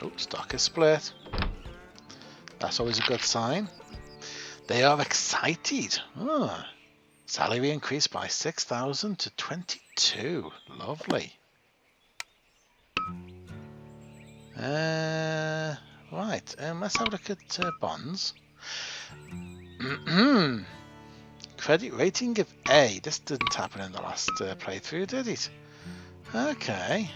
Oh, stock is split. That's always a good sign. They are excited. Oh, salary increased by 6,000 to 22. Lovely. Right, let's have a look at bonds. Credit rating of A. This didn't happen in the last playthrough, did it? Okay.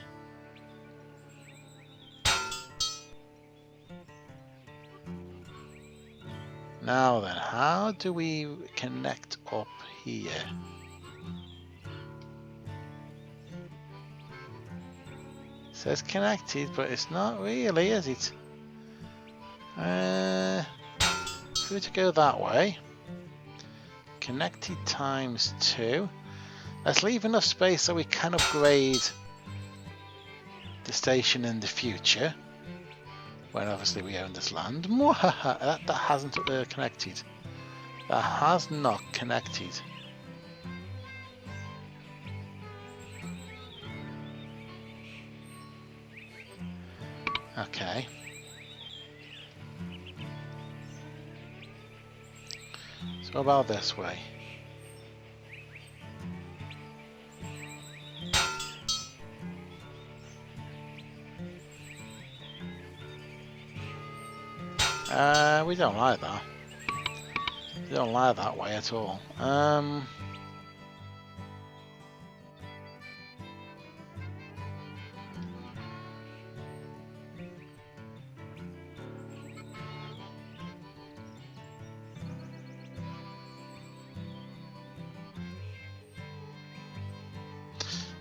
Now then, how do we connect up here? It says connected, but it's not really, is it? If we were to go that way, connected times 2. Let's leave enough space so we can upgrade the station in the future, when obviously we own this land. that hasn't connected. That has not connected. Okay. So about this way. We don't like that. We don't like that way at all.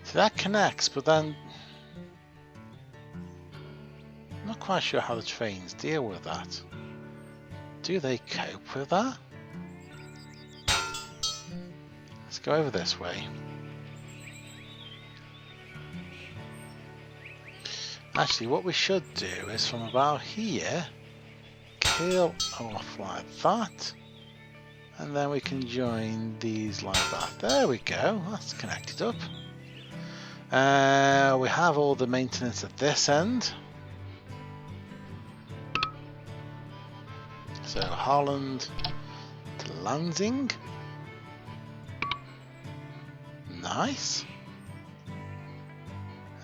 So that connects, but then I'm not quite sure how the trains deal with that. Do they cope with that? Let's go over this way. Actually, what we should do is from about here, curl off like that, and then we can join these like that. There we go, that's connected up. We have all the maintenance at this end. So Holland to Lansing. Nice.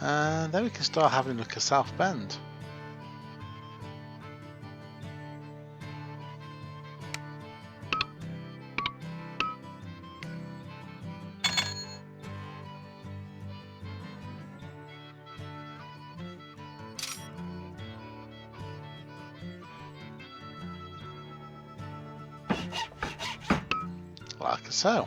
And then we can start having a look at South Bend. Like so.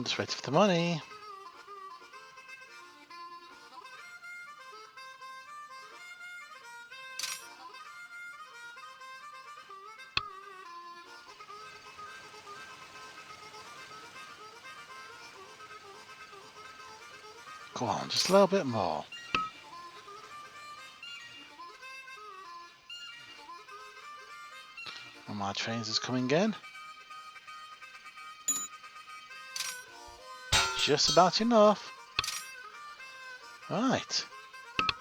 Just ready for the money. Go on, just a little bit more. One of my trains is coming in. Just about enough. Right.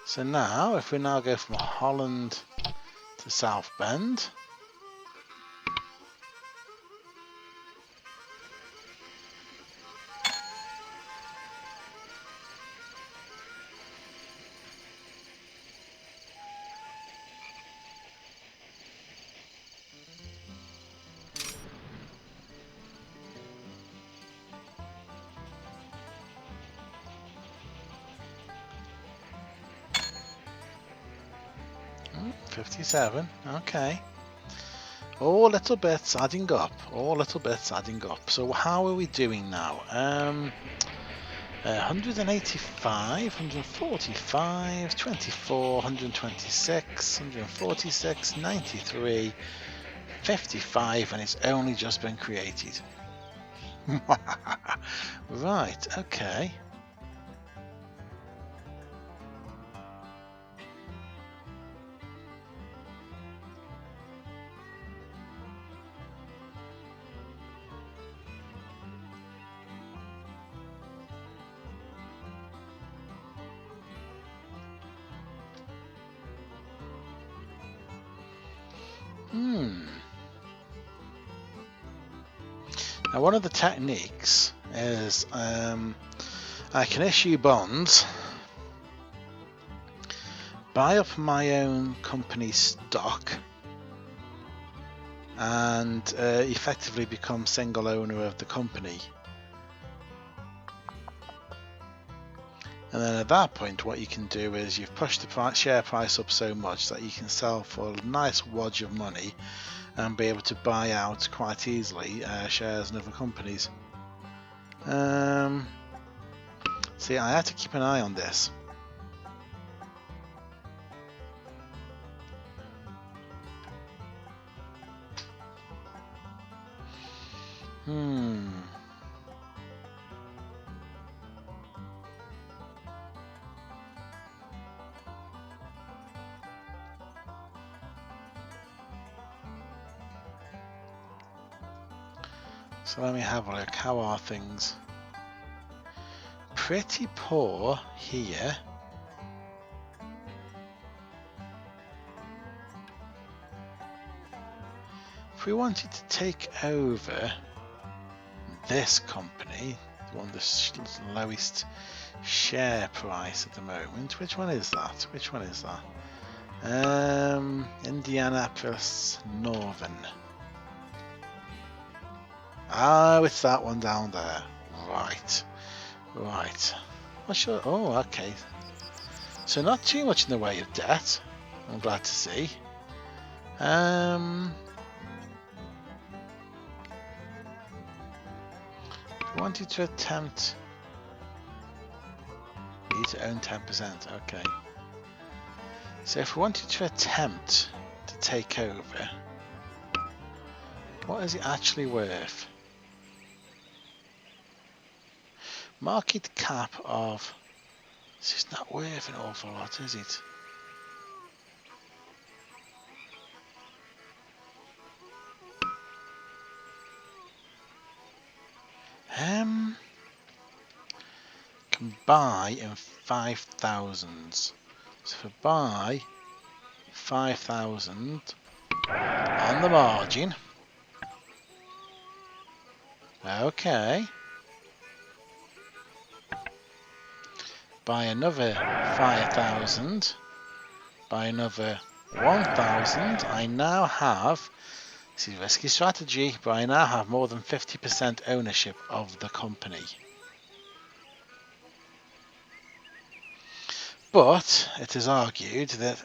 So now, if we now go from Holland to South Bend. Oh, 57, okay. All little bits adding up, all little bits adding up. So how are we doing now? 185, 145, 24, 126, 146, 93, 55 and it's only just been created. Right, okay. Now one of the techniques is I can issue bonds, buy up my own company stock, and effectively become single owner of the company. And then at that point what you can do is you've pushed the share price up so much that you can sell for a nice wodge of money and be able to buy out quite easily shares in other companies. See, I have to keep an eye on this. So let me have a look. How are things? Pretty poor here. If we wanted to take over this company, the one with the lowest share price at the moment, which one is that? Which one is that? Indianapolis Northern. Oh, it's that one down there. Right. Right. Not sure. Oh, okay. So not too much in the way of debt. I'm glad to see. If we wanted to attempt, we need to own 10%. Okay. So if we wanted to attempt to take over, what is it actually worth? Market cap of, this is not worth an awful lot, is it? Can buy in 5,000s. So if I buy 5,000 on the margin, okay. Buy another 5,000, buy another 1,000. I now have, this is risky strategy, but I now have more than 50% ownership of the company. But it is argued that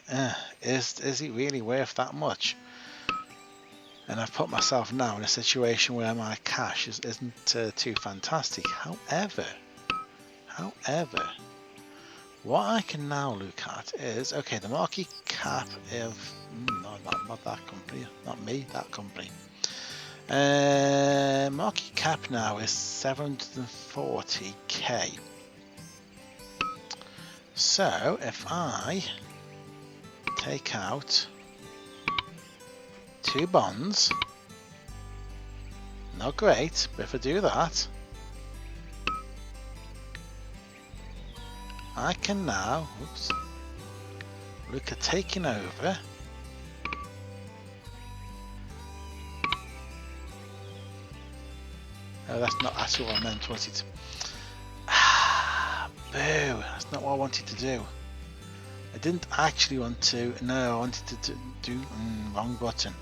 is it really worth that much? And I've put myself now in a situation where my cash isn't too fantastic. However, what I can now look at is, okay, the market cap of, no, not that company, not me, that company. Market cap now is 740k. So if I take out 2 bonds, not great, but if I do that, I can now look at taking over oh, that's not what I meant, was it? Boo, that's not what I wanted to do. I didn't actually want to, no, I wanted to do, wrong button.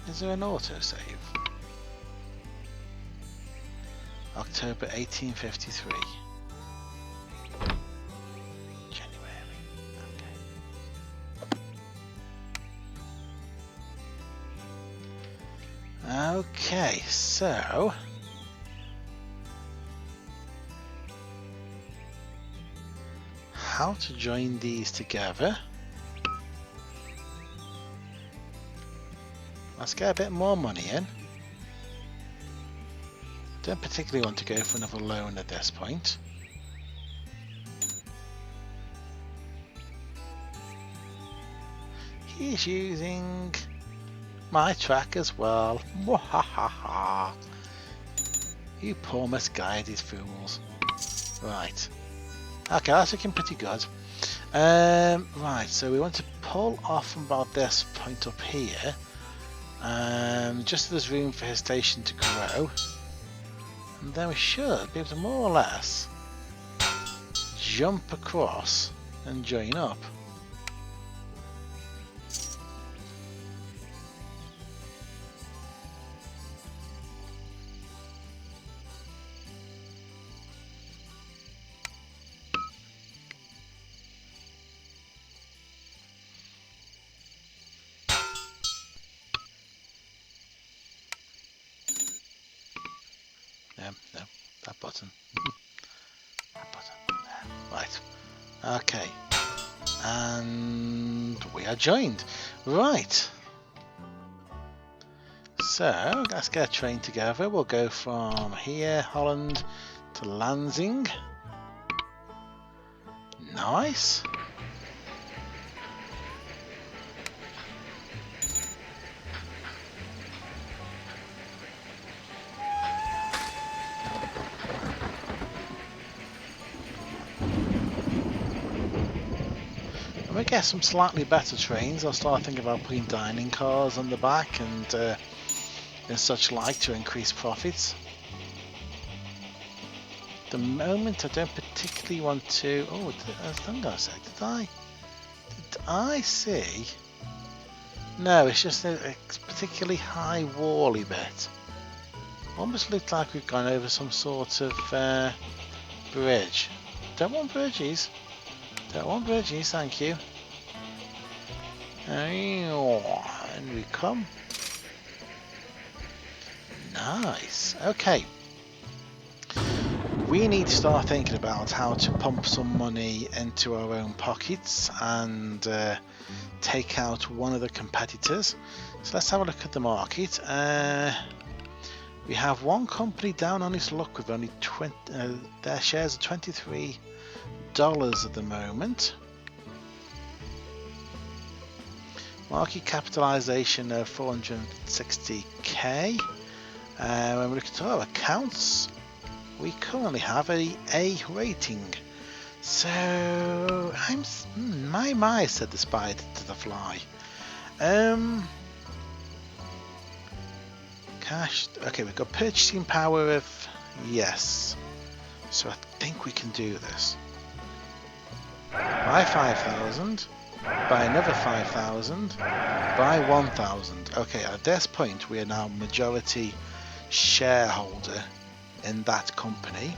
Is there an autosave? October 1853. Okay, so how to join these together. Let's get a bit more money in. Don't particularly want to go for another loan at this point. He's using my track as well. Mwahaha. You poor misguided fools. Right. Okay, that's looking pretty good. Right, so we want to pull off from about this point up here. Just so there's room for his station to grow. And then we should be able to more or less jump across and join up. No, that button. That button. There. Right. Okay. And we are joined. Right. So let's get a train together. We'll go from here, Holland, to Lansing. Nice. When we get some slightly better trains, I'll start thinking about putting dining cars on the back and such like to increase profits. At the moment, I don't particularly want to. Oh, hang on a sec. Did I see? No, it's just a particularly high wally bit. Almost looked like we've gone over some sort of bridge. Don't want bridges. Don't want bridges, thank you. And we come. Nice. Okay. We need to start thinking about how to pump some money into our own pockets and take out one of the competitors. So let's have a look at the market. We have one company down on its luck with only their shares are $23 at the moment. Market capitalization of 460k. When we look at our accounts, we currently have a A rating. So my said the spider to the fly. Cash. Okay, we've got purchasing power of yes. So I think we can do this. Buy 5,000. Buy another 5,000. Buy 1,000. Okay, at this point we are now majority shareholder in that company.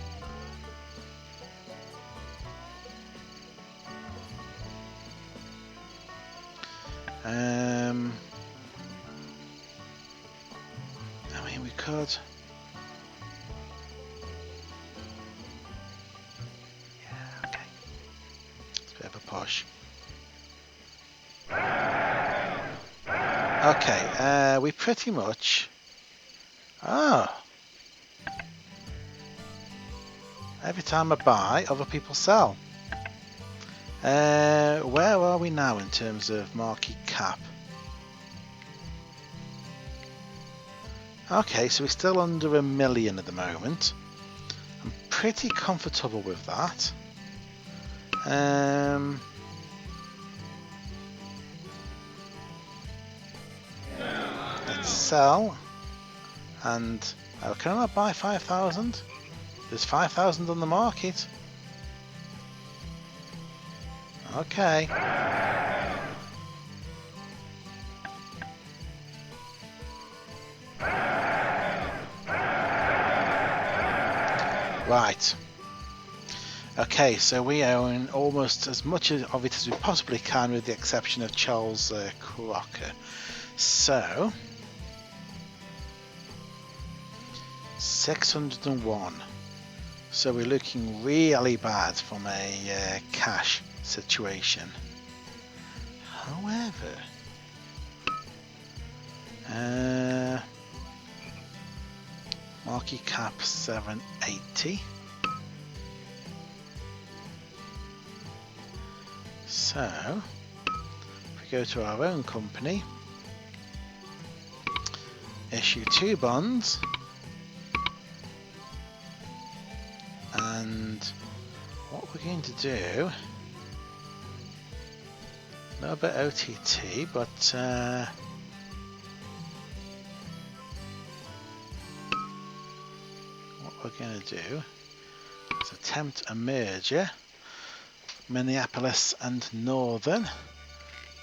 I mean, we could. Yeah, okay. It's a bit of a push. Okay, we pretty much. Oh. Every time I buy, other people sell. Where are we now in terms of market cap? Okay, so we're still under $1 million at the moment. I'm pretty comfortable with that. Let's sell. And can I not buy 5,000? There's 5,000 on the market. Okay. Right. Okay, so we own almost as much of it as we possibly can, with the exception of Charles Crocker. So 601. So we're looking really bad from a cash situation. However, market cap 780. So if we go to our own company, issue 2 bonds, and what we're going to do, a little bit OTT, but what we're going to do is attempt a merger, Minneapolis and Northern.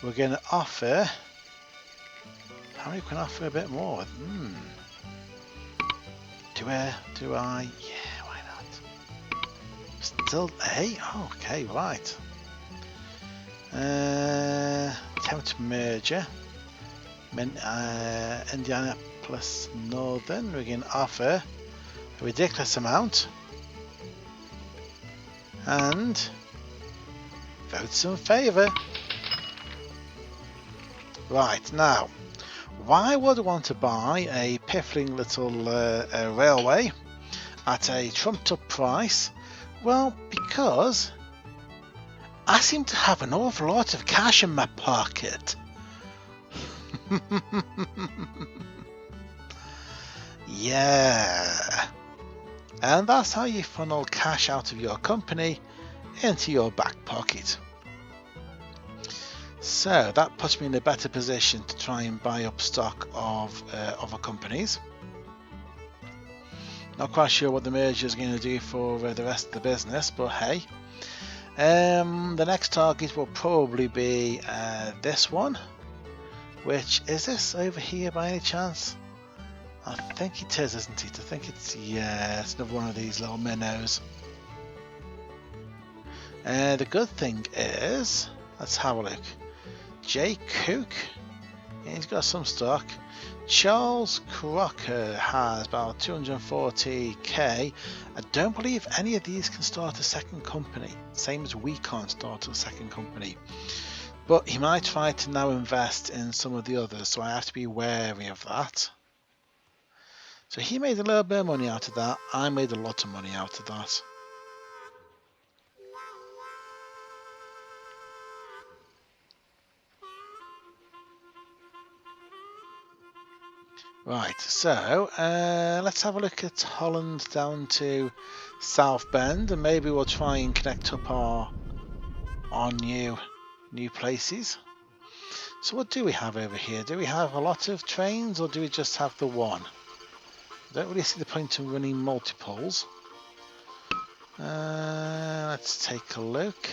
We're going to offer, how many can offer a bit more? Do I? Yeah, why not? Still, hey, okay, right. Attempt merger, Indianapolis Northern. We're going to offer a ridiculous amount and votes in favour. Right, now, why would I want to buy a piffling little railway at a trumped up price? Well, because I seem to have an awful lot of cash in my pocket. Yeah. And that's how you funnel cash out of your company into your back pocket. So that puts me in a better position to try and buy up stock of other companies. Not quite sure what the merger is going to do for the rest of the business, but hey. The next target will probably be this one. Which, is this over here by any chance? I think it is, isn't it? I think it's, yeah, it's another one of these little minnows. The good thing is, let's have a look. Jay Cook, he's got some stock. Charles Crocker has about 240k. I don't believe any of these can start a second company, same as we can't start a second company. But he might try to now invest in some of the others, so I have to be wary of that. So he made a little bit of money out of that. I made a lot of money out of that. Right, so let's have a look at Holland down to South Bend, and maybe we'll try and connect up our new places. So what do we have over here? Do we have a lot of trains, or do we just have the one? I don't really see the point in running multiples. Let's take a look.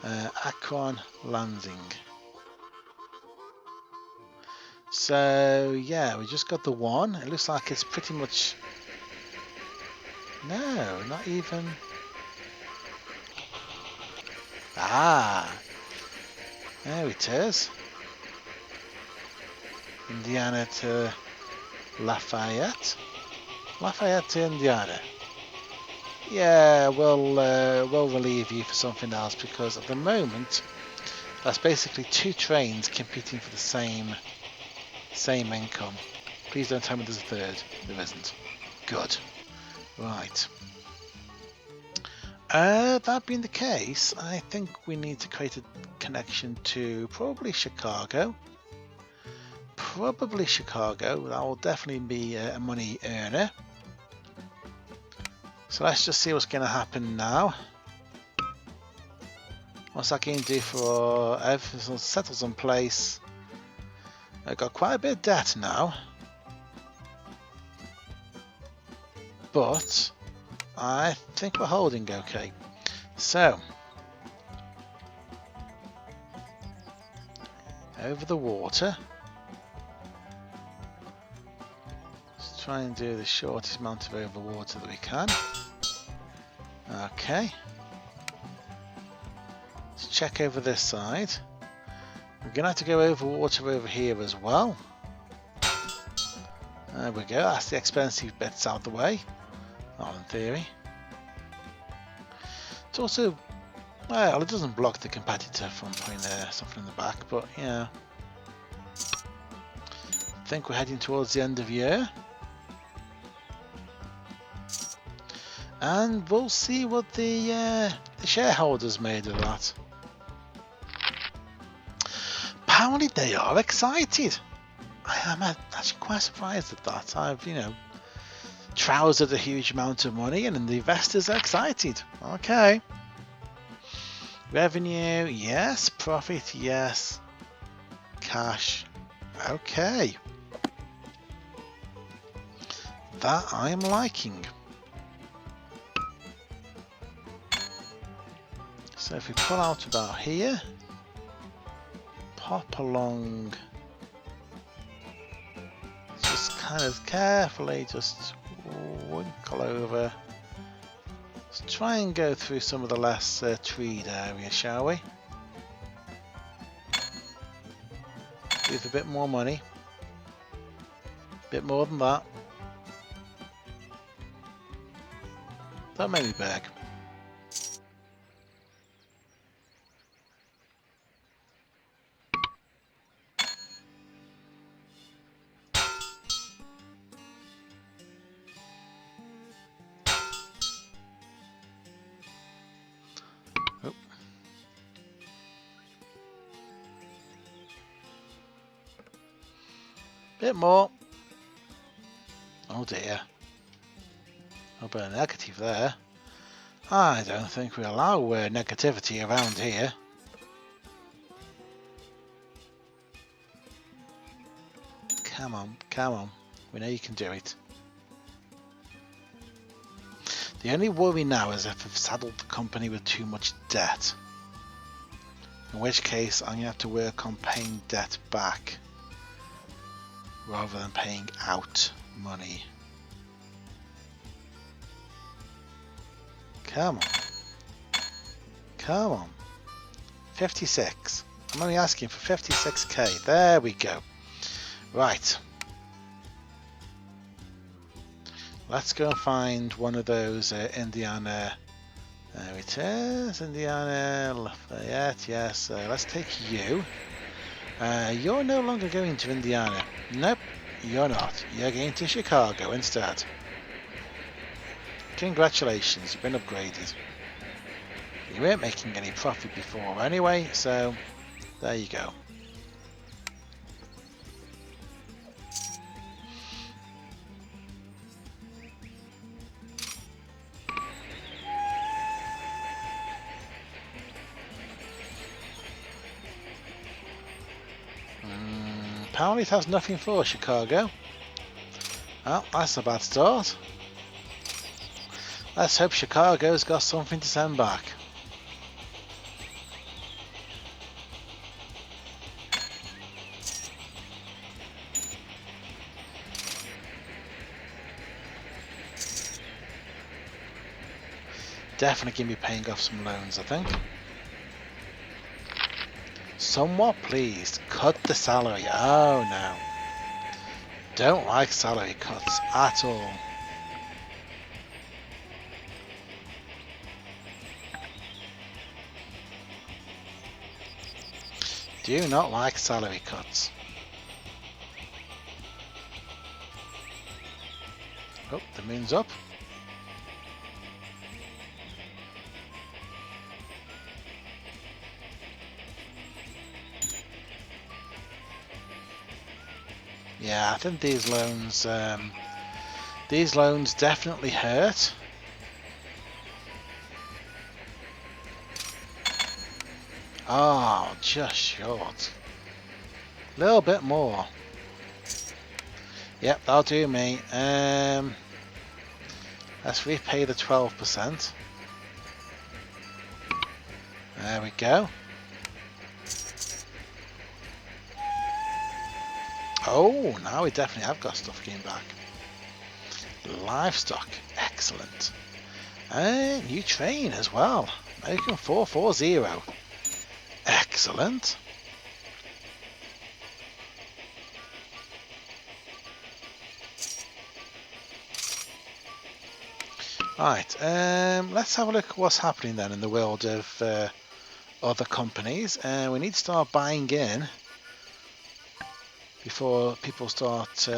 Akron Landing. So yeah, we just got the one. It looks like it's pretty much, no, not even. There it is. Indiana to Lafayette. Lafayette to Indiana. Yeah, we'll relieve you for something else, because at the moment that's basically 2 trains competing for the same income. Please don't tell me there's a third. There isn't. Good. Right. That being the case, I think we need to create a connection to probably Chicago. That will definitely be a money earner. So let's just see what's going to happen now. What's that going to do for everything settles in place? I've got quite a bit of debt now, but I think we're holding okay. So over the water. Let's try and do the shortest amount of over water that we can. Okay. Let's check over this side. We're going to have to go over water over here as well. There we go, that's the expensive bits out of the way. Well, in theory. It's also, well, it doesn't block the competitor from putting something in the back, but yeah. I think we're heading towards the end of year. And we'll see what the shareholders made of that. Apparently they are excited. I am actually quite surprised at that. I've, trousered a huge amount of money and the investors are excited. Okay. Revenue, yes. Profit, yes. Cash, okay. That I'm liking. So if we pull out about here, pop along, just kind of carefully just winkle over. Let's try and go through some of the less treed areas, shall we? With a bit more money. A bit more than that. Don't make me beg. Oh. Bit more. Oh dear. A bit of negative there. I don't think we allow negativity around here. Come on, come on. We know you can do it. The only worry now is if I've saddled the company with too much debt. In which case I'm going to have to work on paying debt back rather than paying out money. Come on. Come on. 56. I'm only asking for 56k. There we go. Right. Let's go and find one of those Indiana. There it is. Indiana Lafayette. Yes. Let's take you. You're no longer going to Indiana. Nope. You're not. You're going to Chicago instead. Congratulations. You've been upgraded. You weren't making any profit before anyway, so there you go. Apparently it has nothing for Chicago. Oh, that's a bad start. Let's hope Chicago's got something to send back. Definitely going to be paying off some loans, I think. Somewhat pleased. Cut the salary. Oh no. Don't like salary cuts at all. Do not like salary cuts. Oh, the moon's up. Yeah, I think these loans definitely hurt. Oh, just short. A little bit more. Yep, that'll do me. Let's repay the 12%. There we go. Oh, now we definitely have got stuff getting back. Livestock, excellent. And new train as well. American 440. Excellent. Right, let's have a look at what's happening then in the world of other companies. We need to start buying in before people start...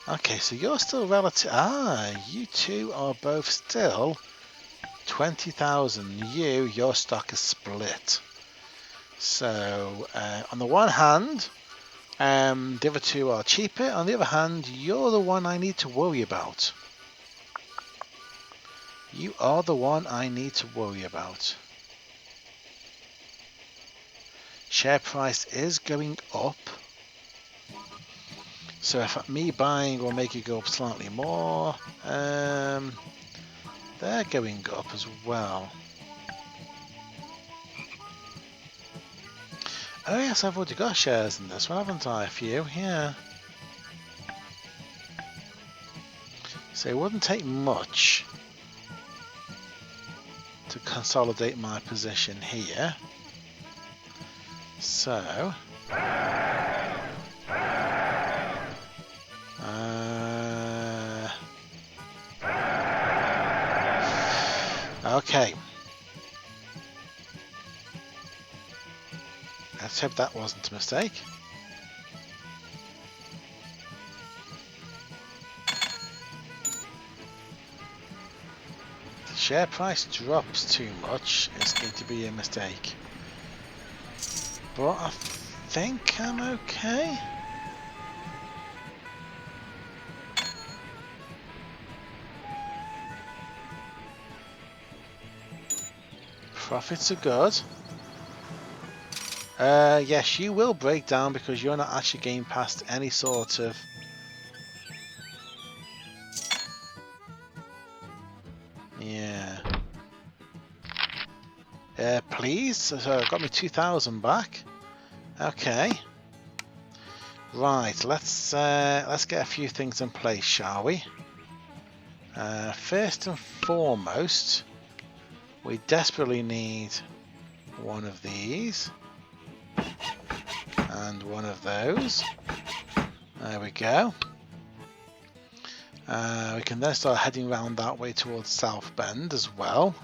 Okay, so you're still relative... you two are both still 20,000. Your stock is split. So, on the one hand, the other two are cheaper. On the other hand, you're the one I need to worry about. You are the one I need to worry about. Share price is going up. So if me buying will make it go up slightly more, they're going up as well. Oh yes, I've already got shares in this one, haven't I? A few, yeah. So it wouldn't take much to consolidate my position here. So... okay. Let's hope that wasn't a mistake. If the share price drops too much, it's going to be a mistake. But I think I'm okay. Profits are good. Yes, you will break down because you're not actually getting past any sort of... Yeah. Please? So it got me 2,000 back. Okay. Right, let's get a few things in place, shall we? First and foremost, we desperately need one of these. And one of those. There we go. We can then start heading round that way towards South Bend as well.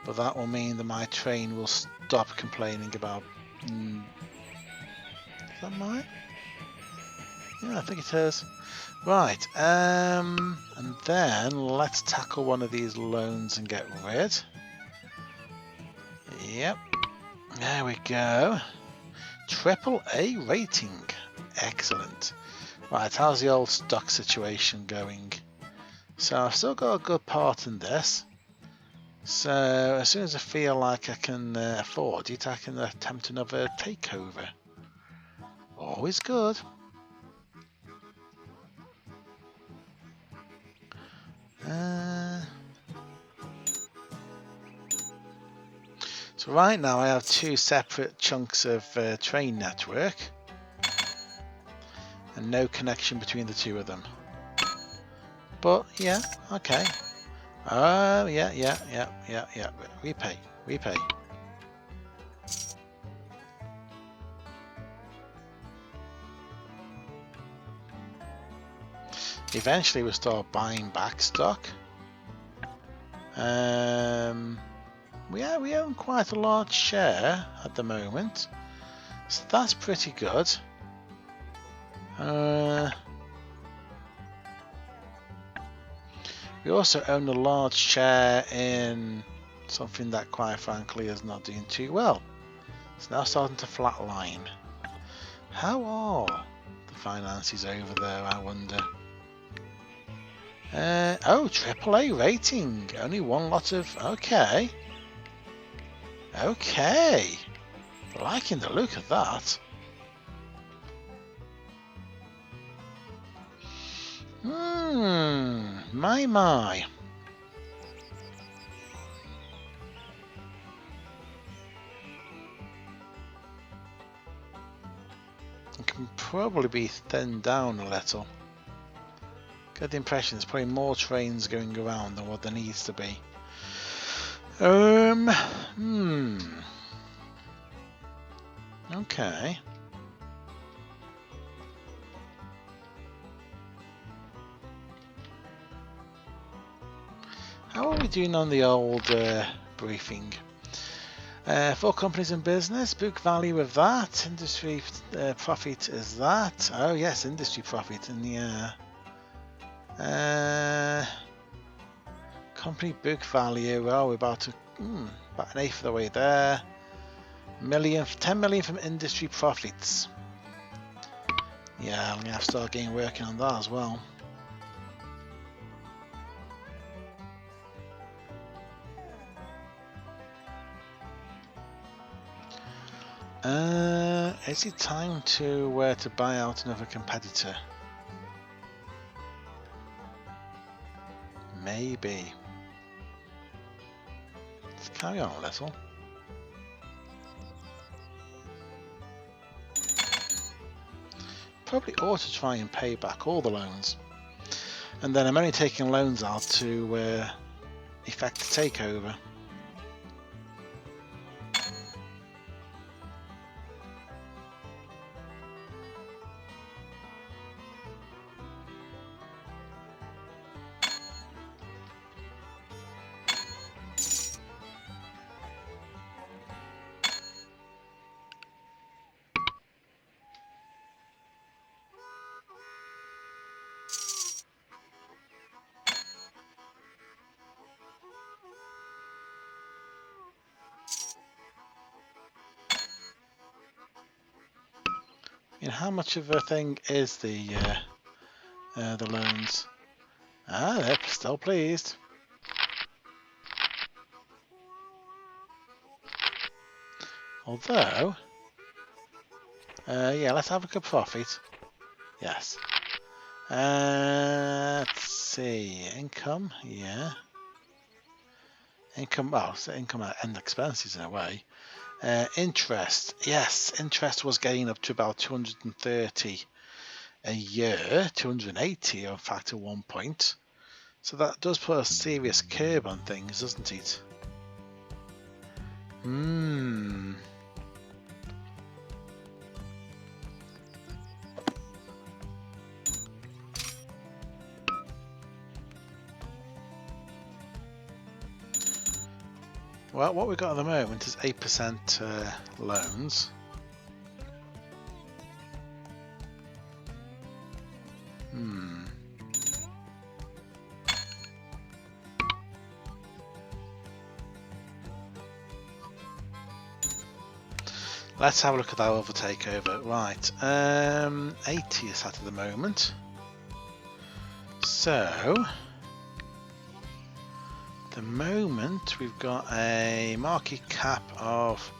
But that will mean that my train will stop complaining about... Is that mine? Yeah, I think it is. Right, and then let's tackle one of these loans and get rid. Yep. There we go. AAA rating. Excellent. Right, how's the old stock situation going? So I've still got a good part in this. So as soon as I feel like I can afford it, I can attempt another takeover. Always good. So right now I have two separate chunks of train network and no connection between the two of them. But yeah, okay. Oh yeah. Repay. Eventually we'll start buying back stock. We own quite a large share at the moment, so that's pretty good. We also own a large share in something that quite frankly is not doing too well. It's now starting to flatline. How are the finances over there, I wonder? Oh, AAA rating. Only one lot of... Okay. Okay. Liking the look of that. My. It can probably be thinned down a little. Get the impression there's probably more trains going around than what there needs to be. Okay. How are we doing on the old briefing? 4 companies in business, book value of that, industry profit is that. Oh yes, industry profit, and yeah. Company book value, well, we're about an eighth of the way there. 10 million from industry profits. Yeah, I'm gonna have to start getting working on that as well. Is it time to buy out another competitor? Maybe. Let's carry on a little. Probably ought to try and pay back all the loans. And then I'm only taking loans out to effect a takeover. And how much of a thing is the loans? Ah, they're still pleased. Although, yeah, let's have a good profit. Yes. Let's see, income, yeah. Income, well, so income and expenses in a way. Interest, yes, interest was getting up to about 230 a year, 280 in fact at one point. So that does put a serious curb on things, doesn't it? Well, what we've got at the moment is 8% loans. Let's have a look at that other takeover. Right, 80 is at the moment. So, at the moment we've got a market cap of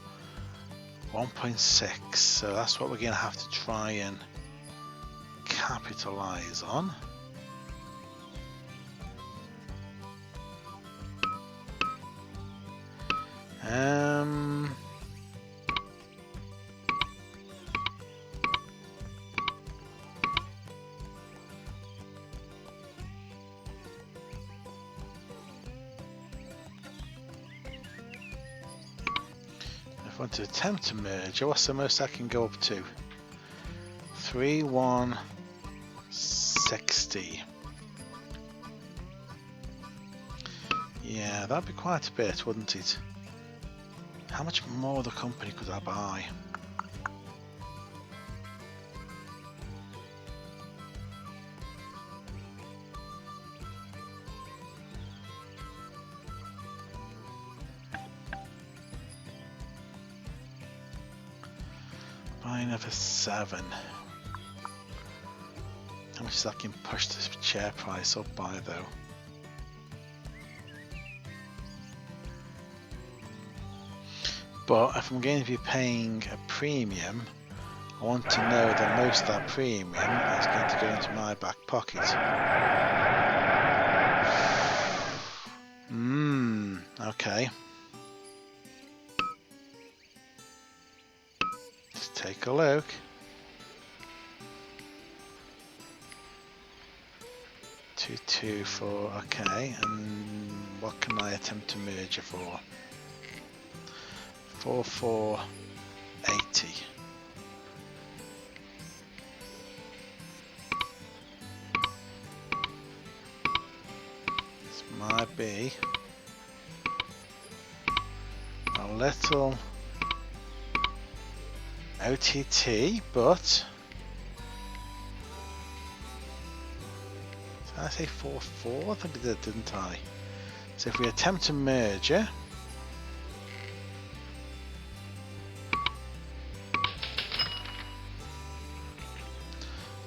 1.6. So that's what we're going to have to try and capitalize on. If I want to attempt to merge, what's the most I can go up to? 3160. Yeah, that'd be quite a bit, wouldn't it? How much more of the company could I buy? Buy another 7. How much is I can push this share price up by though? But if I'm going to be paying a premium, I want to know that most of that premium is going to go into my back pocket. Okay. Let's take a look. Two, 4, okay. And what can I attempt to merge it for? 4480. It's might be a little OTT, but did I say 4-4? I think I did, didn't I? So if we attempt a merger,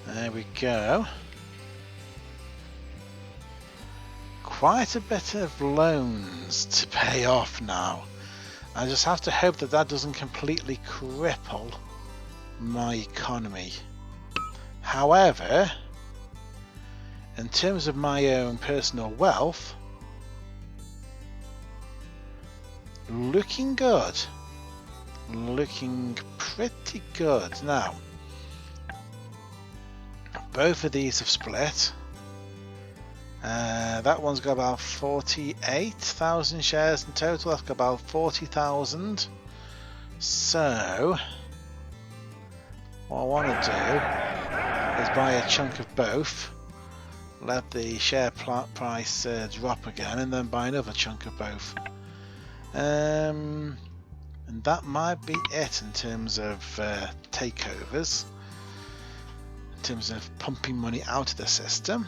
there we go. Quite a bit of loans to pay off now. I just have to hope that that doesn't completely cripple my economy. However, in terms of my own personal wealth, looking good. Looking pretty good. Now, both of these have split. That one's got about 48,000 shares in total. That's got about 40,000. So, what I want to do is buy a chunk of both, let the share price drop again, and then buy another chunk of both. And that might be it in terms of takeovers, in terms of pumping money out of the system.